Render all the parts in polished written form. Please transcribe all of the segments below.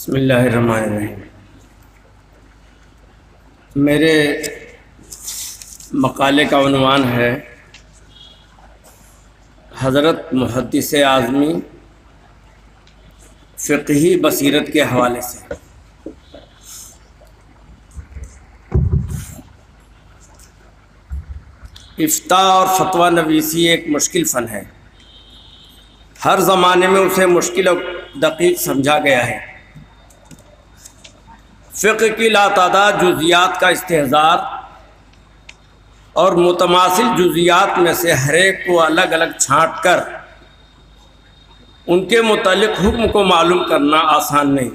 بسم اللہ الرحمن الرحیم۔ میرے مقالے کا عنوان ہے حضرت محدث اعظمی فقہی بصیرت کے حوالے سے۔ افتاء اور فتویٰ نویسی ایک مشکل فن ہے، ہر زمانے میں اسے مشکل اور دقیق سمجھا گیا ہے۔ فقہ کی لاتعداد جزیات کا استحضار اور متماثل جزیات میں سے ہر ایک کو الگ الگ چھانٹ کر ان کے متعلق حکم کو معلوم کرنا آسان نہیں،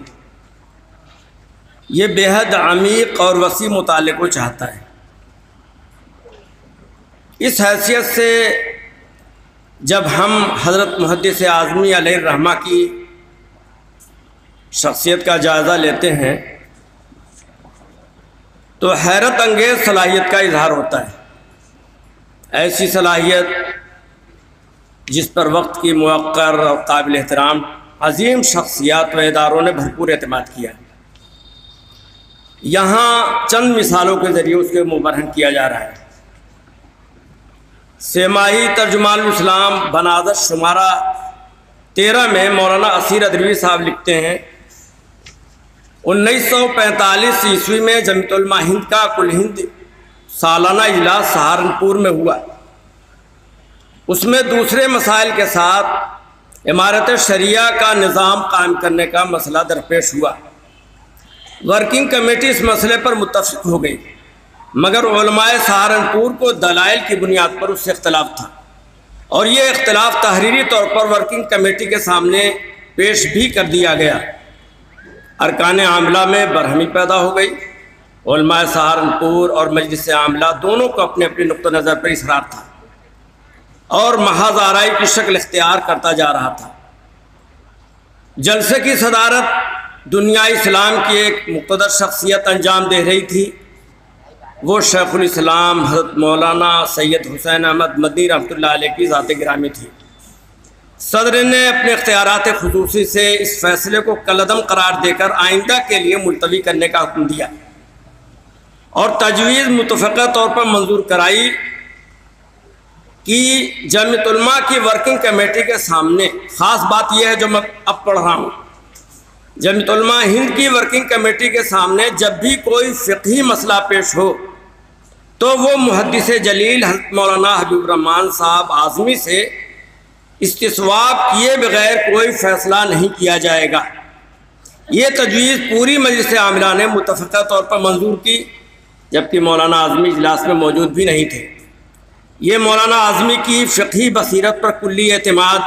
یہ بے حد عمیق اور وسیع مطالعے کو چاہتا ہے۔ اس حیثیت سے جب ہم حضرت محدث اعظمی علیہ الرحمہ کی شخصیت کا جائزہ لیتے ہیں تو حیرت انگیز صلاحیت کا اظہار ہوتا ہے، ایسی صلاحیت جس پر وقت کی موقر اور قابل احترام عظیم شخصیات و اداروں نے بھرپور اعتماد کیا۔ یہاں چند مثالوں کے ذریعے اس کے مبرہن کیا جا رہا ہے۔ سیمائی ترجمان الاسلام بنادر شمارہ 13 میں مولانا اسیر ادریوی صاحب لکھتے ہیں 1945 عیسوی میں جمعیت علماء ہند کا کل ہند سالانہ اجلاس سہارنپور میں ہوا۔ اس میں دوسرے مسائل کے ساتھ امارت شریعہ کا نظام قائم کرنے کا مسئلہ درپیش ہوا۔ ورکنگ کمیٹی اس مسئلے پر متفق ہو گئی، مگر علماء سہارنپور کو دلائل کی بنیاد پر اس سے اختلاف تھا، اور یہ اختلاف تحریری طور پر ورکنگ کمیٹی کے سامنے پیش بھی کر دیا گیا۔ ارکان عاملہ میں برہمی پیدا ہو گئی۔ علماء سہارنپور اور مجلس عاملہ دونوں کو اپنے اپنے نقطہ نظر پر اصرار تھا اور محض آرائی کی شکل اختیار کرتا جا رہا تھا۔ جلسے کی صدارت دنیا اسلام کی ایک مقتدر شخصیت انجام دے رہی تھی، وہ شیخ الاسلام حضرت مولانا سید حسین احمد مدنی رحمۃ اللہ علیہ کی ذات گرامی تھی۔ صدر نے اپنے اختیارات خصوصی سے اس فیصلے کو کالعدم قرار دے کر آئندہ کے لیے ملتوی کرنے کا حکم دیا اور تجویز متفقہ طور پر منظور کرائی کہ جمعیت علماء کی ورکنگ کمیٹی کے سامنے، خاص بات یہ ہے جو میں اب پڑھ رہا ہوں، جمعیت علماء ہند کی ورکنگ کمیٹی کے سامنے جب بھی کوئی فقہی مسئلہ پیش ہو تو وہ محدث جلیل حضرت مولانا حبیب الرحمان صاحب اعظمی سے استصواب کیے بغیر کوئی فیصلہ نہیں کیا جائے گا۔ یہ تجویز پوری مجلس عاملہ نے متفقہ طور پر منظور کی، جبکہ مولانا اعظمی اجلاس میں موجود بھی نہیں تھے۔ یہ مولانا اعظمی کی فقہی بصیرت پر کلی اعتماد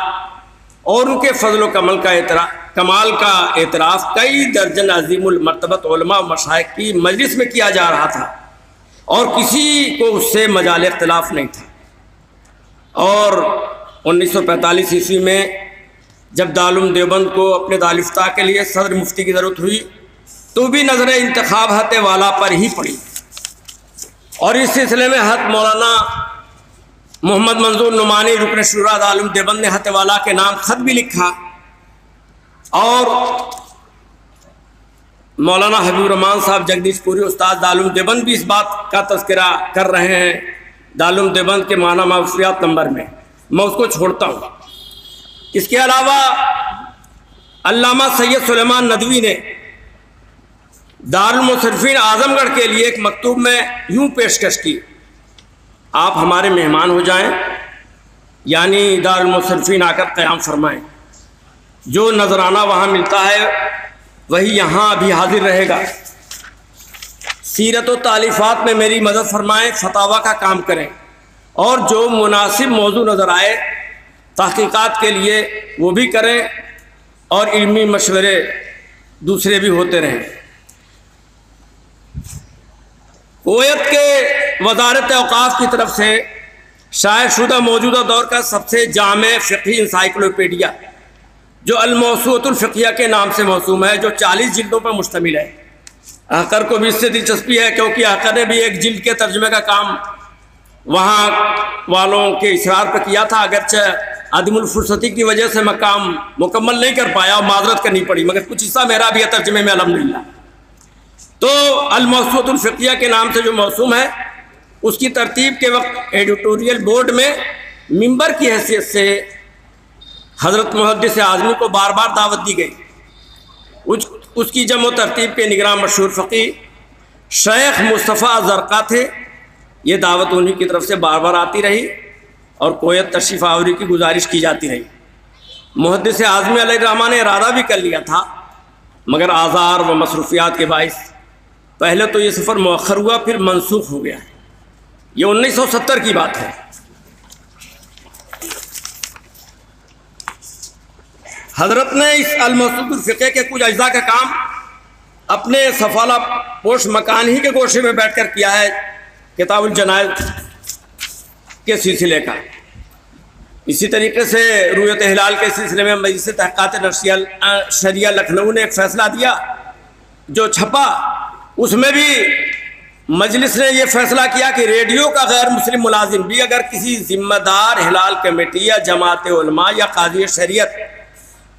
اور ان کے فضل و کمال کا اعتراف کئی درجن عظیم المرتبت علماء و مشائخ کی مجلس میں کیا جا رہا تھا، اور کسی کو اس سے مجال اختلاف نہیں تھا۔ اور 1945 عیسوی میں جب دارالعلوم دیوبند کو اپنے دارالفتاء کے لیے صدر مفتی کی ضرورت ہوئی تو بھی نظر انتخاب حت والا پر ہی پڑی، اور اس سلسلے میں حضرت مولانا محمد منظور نعمانی رکن شورا دارالعلوم دیوبند نے حت والا کے نام خط بھی لکھا، اور مولانا حبیب الرحمان صاحب جگدیش پوری استاد دارالعلوم دیوبند بھی اس بات کا تذکرہ کر رہے ہیں دارالعلوم دیوبند کے ماہانہ معروفیات نمبر میں، میں اس کو چھوڑتا ہوں۔ اس کے علاوہ علامہ سید سلیمان ندوی نے دارالمصرفین اعظم گڑھ کے لیے ایک مکتوب میں یوں پیشکش کی، آپ ہمارے مہمان ہو جائیں، یعنی دارالمصرفین آ کر قیام فرمائیں، جو نذرانہ وہاں ملتا ہے وہی یہاں بھی حاضر رہے گا، سیرت و تالیفات میں میری مدد فرمائیں، فتاویٰ کا کام کریں، اور جو مناسب موضوع نظر آئے تحقیقات کے لیے وہ بھی کریں، اور علمی مشورے دوسرے بھی ہوتے رہیں۔ کویت کے وزارت اوقاف کی طرف سے شائع شدہ موجودہ دور کا سب سے جامع فقہی انسائکلوپیڈیا جو الموسوعۃ الفقہیہ کے نام سے موسوم ہے، جو 40 جلدوں پر مشتمل ہے۔ احقر کو بھی اس سے دلچسپی ہے کیونکہ احقر نے بھی ایک جلد کے ترجمے کا کام وہاں والوں کے اصرار پر کیا تھا، اگرچہ عدم الفرصتی کی وجہ سے مقام مکمل نہیں کر پایا اور معذرت کرنی پڑی، مگر کچھ حصہ میرا بھی ہے ترجمے میں الحمدللہ۔ تو الموسوعۃ الفقیہ کے نام سے جو موسوم ہے، اس کی ترتیب کے وقت ایڈیٹوریل بورڈ میں ممبر کی حیثیت سے حضرت محدث اعظمی کو بار بار دعوت دی گئی۔ اس کی جمع و ترتیب کے نگراں مشہور فقی شیخ مصطفیٰ زرقا تھے۔ یہ دعوت انہی کی طرف سے بار بار آتی رہی اور کویت تشریف آوری کی گزارش کی جاتی رہی۔ محدث اعظمی علیہ الرحمٰن نے ارادہ بھی کر لیا تھا، مگر آزار و مصروفیات کے باعث پہلے تو یہ سفر مؤخر ہوا، پھر منسوخ ہو گیا۔ یہ 1970 کی بات ہے۔ حضرت نے اس الموسوعۃ الفقیہ کے کچھ اجزاء کا کام اپنے سفالہ پوش مکان ہی کے گوشے میں بیٹھ کر کیا ہے، کتاب الجنائز کے سلسلے کا۔ اسی طریقے سے رؤیت ہلال کے سلسلے میں مجلس تحقیقات شریعہ لکھنؤ نے ایک فیصلہ دیا جو چھپا، اس میں بھی مجلس نے یہ فیصلہ کیا کہ ریڈیو کا غیر مسلم ملازم بھی اگر کسی ذمہ دار ہلال کمیٹی یا جماعت علماء یا قاضی شریعت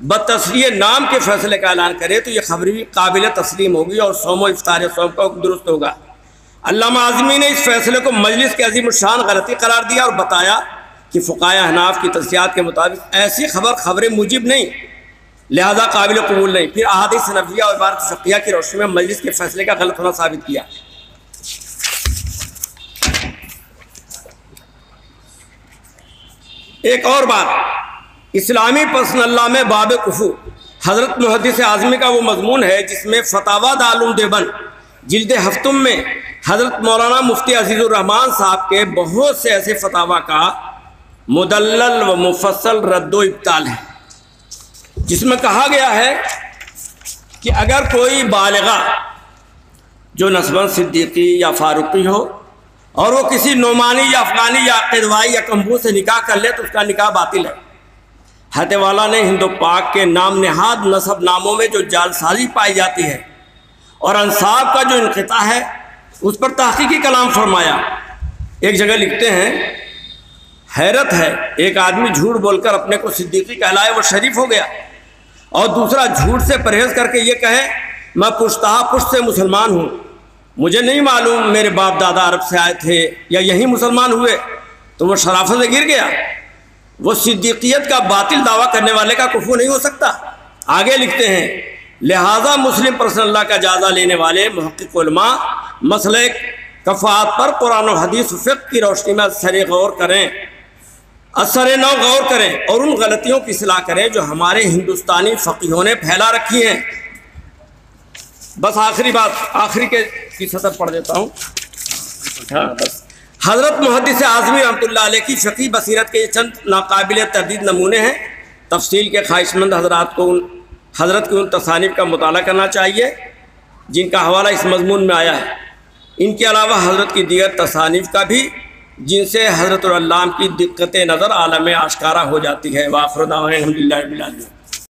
بتصریح نام کے فیصلے کا اعلان کرے تو یہ خبر بھی قابل تسلیم ہوگی اور صوم و افطار صوم کا حکم درست ہوگا۔ علامہ اعظمی نے اس فیصلے کو مجلس کے عظیم الشان غلطی قرار دیا اور بتایا کہ فقہائے احناف کی توصیات کے مطابق ایسی خبر موجب نہیں، لہذا قابل قبول نہیں۔ پھر احادیث نبویہ اور عبارت فقہیہ کی روشنی میں مجلس کے فیصلے کا غلط ہونا ثابت کیا۔ ایک اور بات، اسلامی پسند اللہ میں باب کفو حضرت محدث اعظمی کا وہ مضمون ہے جس میں فتاوی دارالعلوم دیوبند جلد ہفتم میں حضرت مولانا مفتی عزیز الرحمان صاحب کے بہت سے ایسے فتاوی کا مدلل و مفصل رد و ابطال ہے، جس میں کہا گیا ہے کہ اگر کوئی بالغہ جو نسباً صدیقی یا فاروقی ہو اور وہ کسی نعمانی یا افغانی یا قدوائی یا کمبو سے نکاح کر لے تو اس کا نکاح باطل ہے۔ حضرت والا نے ہند و پاک کے نام نہاد نسب ناموں میں جو جعل سازی پائی جاتی ہے اور انساب کا جو انقطاع ہے اس پر تحقیقی کلام فرمایا۔ ایک جگہ لکھتے ہیں، حیرت ہے ایک آدمی جھوٹ بول کر اپنے کو صدیقی کہلائے وہ شریف ہو گیا، اور دوسرا جھوٹ سے پرہیز کر کے یہ کہے میں پشتہا پشت سے مسلمان ہوں، مجھے نہیں معلوم میرے باپ دادا عرب سے آئے تھے یا یہی مسلمان ہوئے، تو وہ شرافت سے گر گیا۔ وہ صدیقیت کا باطل دعویٰ کرنے والے کا کفو نہیں ہو سکتا۔ آگے لکھتے ہیں، لہٰذا مسلم پرسن اللہ کا جائزہ لینے والے محقق علماء مسئلہ کفاءت پر قرآن و حدیث و فقہ کی روشنی میں اثر غور کریں، اثر نو غور کریں اور ان غلطیوں کی اصلاح کریں جو ہمارے ہندوستانی فقیہوں نے پھیلا رکھی ہیں۔ بس آخری بات، آخری کی سطر پڑھ دیتا ہوں۔ بس حضرت محدث اعظمی رحمۃ اللہ علیہ کی فقہی بصیرت کے یہ چند ناقابل تردید نمونے ہیں۔ تفصیل کے خواہش مند حضرات کو حضرت کی ان تصانیف کا مطالعہ کرنا چاہیے جن کا حوالہ اس مضمون میں آیا ہے۔ ان کے علاوہ حضرت کی دیگر تصانیف کا بھی، جن سے حضرت العلام کی دقت نظر عالم آشکارا ہو جاتی ہے۔ وآخر دعوانا الحمدللہ رب العالمین۔